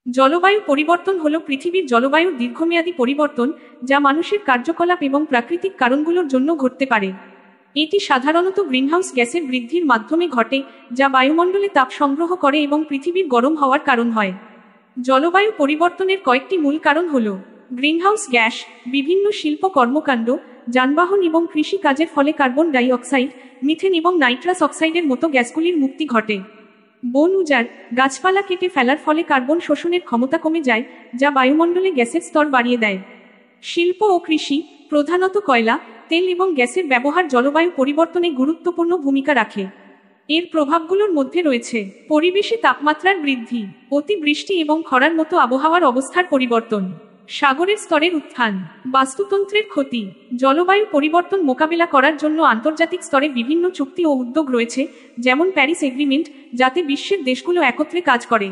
জলবায়ু পরিবর্তন হল পৃথিবীর জলবায়ুর দীর্ঘমেয়াদী পরিবর্তন, যা মানুষের কার্যকলাপ এবং প্রাকৃতিক কারণগুলোর জন্য ঘটতে পারে। এটি সাধারণত গ্রিনহাউস গ্যাসের বৃদ্ধির মাধ্যমে ঘটে, যা বায়ুমণ্ডলে তাপ সংগ্রহ করে এবং পৃথিবীর গরম হওয়ার কারণ হয়। জলবায়ু পরিবর্তনের কয়েকটি মূল কারণ হল গ্রিনহাউস গ্যাস, বিভিন্ন শিল্প কর্মকাণ্ড, যানবাহন এবং কৃষি কাজের ফলে কার্বন ডাই অক্সাইড, মিথেন এবং নাইট্রাস অক্সাইডের মতো গ্যাসগুলির মুক্তি ঘটে। বন উজাড়, গাছপালা কেটে ফেলার ফলে কার্বন শোষণের ক্ষমতা কমে যায়, যা বায়ুমণ্ডলে গ্যাসের স্তর বাড়িয়ে দেয়। শিল্প ও কৃষি, প্রধানত কয়লা, তেল এবং গ্যাসের ব্যবহার জলবায়ু পরিবর্তনে গুরুত্বপূর্ণ ভূমিকা রাখে। এর প্রভাবগুলোর মধ্যে রয়েছে পরিবেশে তাপমাত্রার বৃদ্ধি, অতিবৃষ্টি এবং খরার মতো আবহাওয়ার অবস্থার পরিবর্তন, সাগরের স্তরের উত্থান, বাস্তুতন্ত্রের ক্ষতি। জলবায়ু পরিবর্তন মোকাবিলা করার জন্য আন্তর্জাতিক স্তরে বিভিন্ন চুক্তি ও উদ্যোগ রয়েছে, যেমন প্যারিস এগ্রিমেন্ট, যাতে বিশ্বের দেশগুলো একত্রে কাজ করে।